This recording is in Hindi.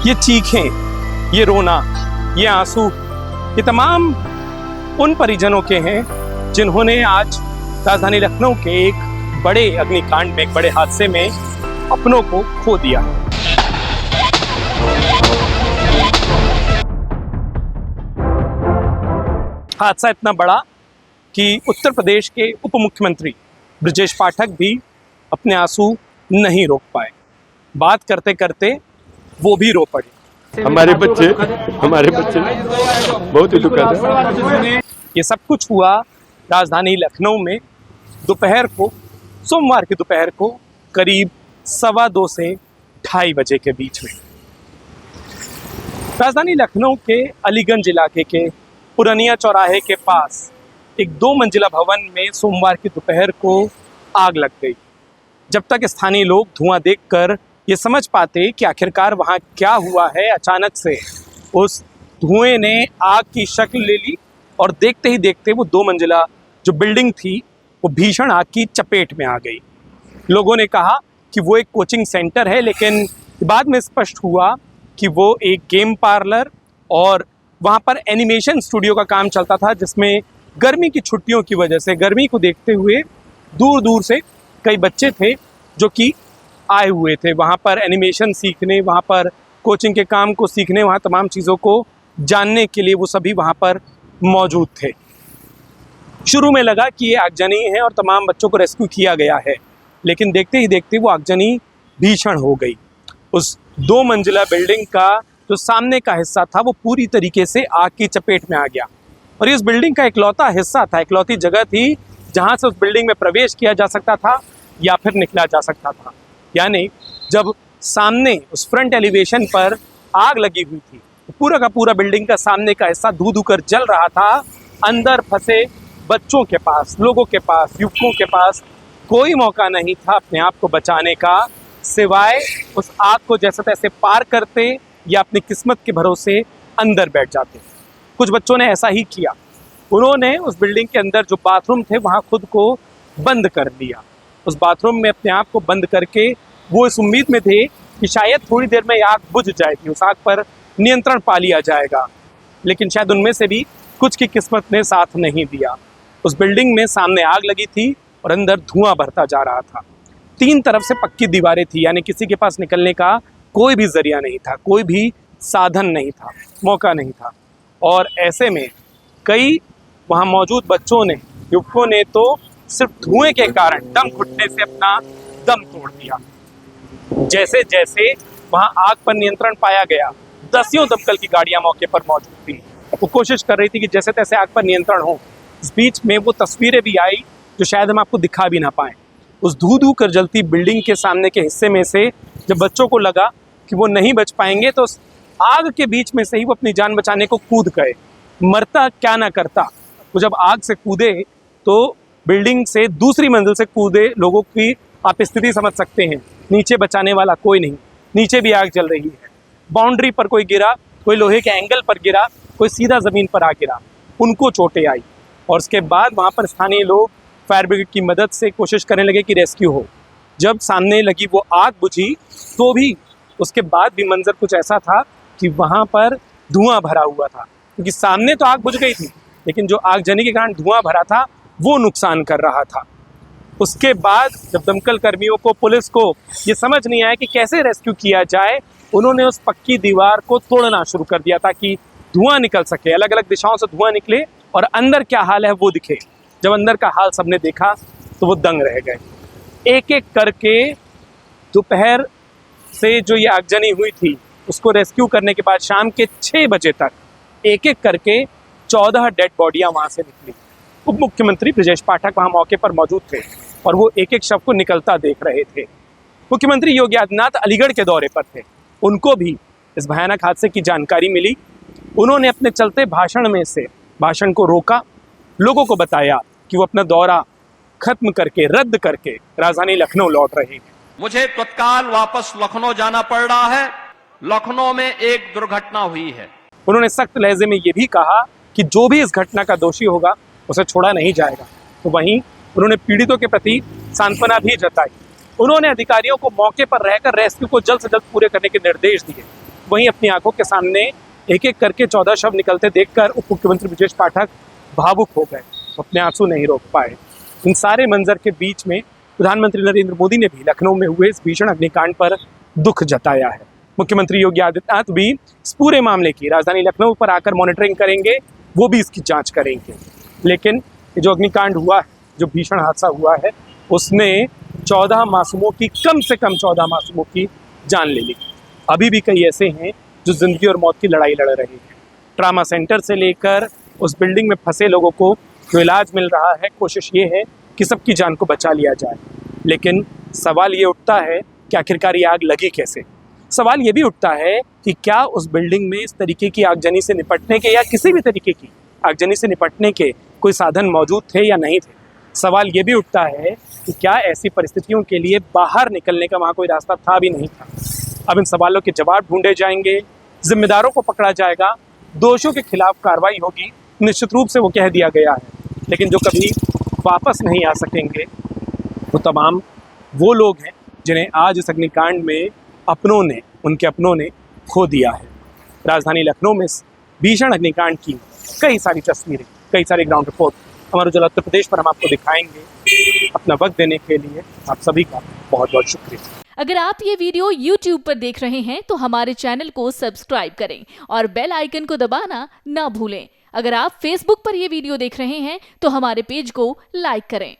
ये चीखें, ये रोना, ये आंसू, ये तमाम उन परिजनों के हैं जिन्होंने आज राजधानी लखनऊ के एक बड़े अग्निकांड में, एक बड़े हादसे में अपनों को खो दिया। हादसा इतना बड़ा कि उत्तर प्रदेश के उप मुख्यमंत्री ब्रजेश पाठक भी अपने आंसू नहीं रोक पाए। बात करते करते वो भी रो पड़े। हमारे बच्चे बहुत ही दुखद है। ये सब कुछ हुआ राजधानी लखनऊ में दोपहर को, सोमवार की दोपहर को करीब 2:15 से 2:30 बजे के बीच में। राजधानी लखनऊ के अलीगंज इलाके के पुरानिया चौराहे के पास एक 2 मंजिला भवन में सोमवार की दोपहर को आग लग गई। जब तक स्थानीय लोग धुआं देखकर ये समझ पाते कि आखिरकार वहाँ क्या हुआ है, अचानक से उस धुएं ने आग की शक्ल ले ली और देखते ही देखते वो 2 मंजिला जो बिल्डिंग थी वो भीषण आग की चपेट में आ गई। लोगों ने कहा कि वो एक कोचिंग सेंटर है, लेकिन बाद में स्पष्ट हुआ कि वो एक गेम पार्लर और वहाँ पर एनिमेशन स्टूडियो का काम चलता था, जिसमें गर्मी की छुट्टियों की वजह से, गर्मी को देखते हुए दूर दूर से कई बच्चे थे जो कि आए हुए थे वहाँ पर एनिमेशन सीखने, वहाँ पर कोचिंग के काम को सीखने, वहाँ तमाम चीज़ों को जानने के लिए वो सभी वहाँ पर मौजूद थे। शुरू में लगा कि ये आगजनी है और तमाम बच्चों को रेस्क्यू किया गया है, लेकिन देखते ही देखते वो आगजनी भीषण हो गई। उस 2 मंजिला बिल्डिंग का जो सामने का हिस्सा था वो पूरी तरीके से आग की चपेट में आ गया और ये उस बिल्डिंग का इकलौता हिस्सा था, इकलौती जगह थी जहाँ से उस बिल्डिंग में प्रवेश किया जा सकता था या फिर निकला जा सकता था। यानी जब सामने उस फ्रंट एलिवेशन पर आग लगी हुई थी तो पूरा का पूरा बिल्डिंग का सामने का हिस्सा धू धू कर जल रहा था। अंदर फंसे बच्चों के पास, लोगों के पास, युवकों के पास कोई मौका नहीं था अपने आप को बचाने का, सिवाय उस आग को जैसे तैसे पार करते या अपनी किस्मत के भरोसे अंदर बैठ जाते। कुछ बच्चों ने ऐसा ही किया। उन्होंने उस बिल्डिंग के अंदर जो बाथरूम थे वहाँ खुद को बंद कर दिया। उस बाथरूम में अपने आप को बंद करके वो इस उम्मीद में थे कि शायद थोड़ी देर में आग बुझ जाएगी, उस आग पर नियंत्रण पा लिया जाएगा, लेकिन शायद उनमें से भी कुछ की किस्मत ने साथ नहीं दिया। उस बिल्डिंग में सामने आग लगी थी और अंदर धुआं भरता जा रहा था। 3 तरफ से पक्की दीवारें थी, यानी किसी के पास निकलने का कोई भी जरिया नहीं था, कोई भी साधन नहीं था, मौका नहीं था। और ऐसे में कई वहाँ मौजूद बच्चों ने, युवकों ने तो सिर्फ धुएं के कारण दम घुटने से अपना दम तोड़ दिया। जैसे जैसे वहां आग पर नियंत्रण पाया गया, दसियों दमकल की गाड़ियां मौके पर मौजूद थी। वो कोशिश कर रही थी कि जैसे तैसे आग पर नियंत्रण हो। इस बीच में वो तस्वीरें भी आई जो शायद हम आपको दिखा भी ना पाए। उस धू धू कर जलती बिल्डिंग के सामने के हिस्से में से जब बच्चों को लगा कि वो नहीं बच पाएंगे तो आग के बीच में से ही वो अपनी जान बचाने को कूद गए। मरता क्या ना करता, वो जब आग से कूदे तो बिल्डिंग से दूसरी मंजिल से कूदे लोगों की आप स्थिति समझ सकते हैं। नीचे बचाने वाला कोई नहीं, नीचे भी आग जल रही है। बाउंड्री पर कोई गिरा, कोई लोहे के एंगल पर गिरा, कोई सीधा ज़मीन पर आ गिरा, उनको चोटें आई। और उसके बाद वहाँ पर स्थानीय लोग फायर ब्रिगेड की मदद से कोशिश करने लगे कि रेस्क्यू हो। जब सामने लगी वो आग बुझी तो भी उसके बाद भी मंजर कुछ ऐसा था कि वहाँ पर धुआं भरा हुआ था, क्योंकि सामने तो आग बुझ गई थी, लेकिन जो आगजनी के कारण धुआं भरा था वो नुकसान कर रहा था। उसके बाद जब दमकल कर्मियों को, पुलिस को ये समझ नहीं आया कि कैसे रेस्क्यू किया जाए, उन्होंने उस पक्की दीवार को तोड़ना शुरू कर दिया ताकि धुआं निकल सके, अलग अलग दिशाओं से धुआं निकले और अंदर क्या हाल है वो दिखे। जब अंदर का हाल सबने देखा तो वो दंग रह गए। एक एक करके दोपहर से जो ये आगजनी हुई थी उसको रेस्क्यू करने के बाद शाम के 6 बजे तक एक एक करके 14 डेड बॉडियाँ वहाँ से निकली। उप मुख्यमंत्री ब्रजेश पाठक वहाँ मौके पर मौजूद थे और वो एक एक शव को निकलता देख रहे थे। मुख्यमंत्री योगी आदित्यनाथ अलीगढ़ के दौरे पर थे, उनको भी इस भयानक हादसे की जानकारी मिली। उन्होंने अपने चलते भाषण को रोका, लोगों को बताया कि वो अपना दौरा खत्म करके, रद्द करके राजधानी लखनऊ लौट रहे हैं। मुझे तत्काल वापस लखनऊ जाना पड़ रहा है। लखनऊ में एक दुर्घटना हुई है। उन्होंने सख्त लहजे में ये भी कहा कि जो भी इस घटना का दोषी होगा उसे छोड़ा नहीं जाएगा। तो वहीं उन्होंने पीड़ितों के प्रति सांत्वना भी जताई। उन्होंने अधिकारियों को मौके पर रहकर रेस्क्यू को जल्द से जल्द पूरे करने के निर्देश दिए। वहीं अपनी आंखों के सामने एक एक करके 14 शव निकलते देखकर उप मुख्यमंत्री ब्रजेश पाठक भावुक हो गए, अपने आंसू नहीं रोक पाए। इन सारे मंजर के बीच में प्रधानमंत्री नरेंद्र मोदी ने भी लखनऊ में हुए इस भीषण अग्निकांड पर दुख जताया है। मुख्यमंत्री योगी आदित्यनाथ भी इस पूरे मामले की राजधानी लखनऊ पर आकर मॉनिटरिंग करेंगे, वो भी इसकी जांच करेंगे। लेकिन ये जो अग्निकांड हुआ है, जो भीषण हादसा हुआ है, उसने 14 मासूमों की, कम से कम 14 मासूमों की जान ले ली। अभी भी कई ऐसे हैं जो जिंदगी और मौत की लड़ाई लड़ रहे हैं। ट्रामा सेंटर से लेकर उस बिल्डिंग में फंसे लोगों को जो इलाज मिल रहा है, कोशिश ये है कि सबकी जान को बचा लिया जाए। लेकिन सवाल ये उठता है कि आखिरकार ये आग लगी कैसे। सवाल ये भी उठता है कि क्या उस बिल्डिंग में इस तरीके की आगजनी से निपटने के या किसी भी तरीके की आगजनी से निपटने के कोई साधन मौजूद थे या नहीं थे। सवाल ये भी उठता है कि क्या ऐसी परिस्थितियों के लिए बाहर निकलने का वहाँ कोई रास्ता था भी नहीं था। अब इन सवालों के जवाब ढूंढे जाएंगे, जिम्मेदारों को पकड़ा जाएगा, दोषियों के खिलाफ कार्रवाई होगी। निश्चित रूप से वो कह दिया गया है, लेकिन जो कभी वापस नहीं आ सकेंगे वो तमाम वो लोग हैं जिन्हें आज इस अग्निकांड में उनके अपनों ने खो दिया है। राजधानी लखनऊ में इस भीषण अग्निकांड की कई सारी तस्वीरें, कई सारी ग्राउंड रिपोर्ट हमारे उजाला उत्तर प्रदेश पर हम आपको दिखाएंगे। अपना वक्त देने के लिए आप सभी का बहुत बहुत शुक्रिया। अगर आप ये वीडियो YouTube पर देख रहे हैं तो हमारे चैनल को सब्सक्राइब करें और बेल आइकन को दबाना ना भूलें। अगर आप Facebook पर ये वीडियो देख रहे हैं तो हमारे पेज को लाइक करें।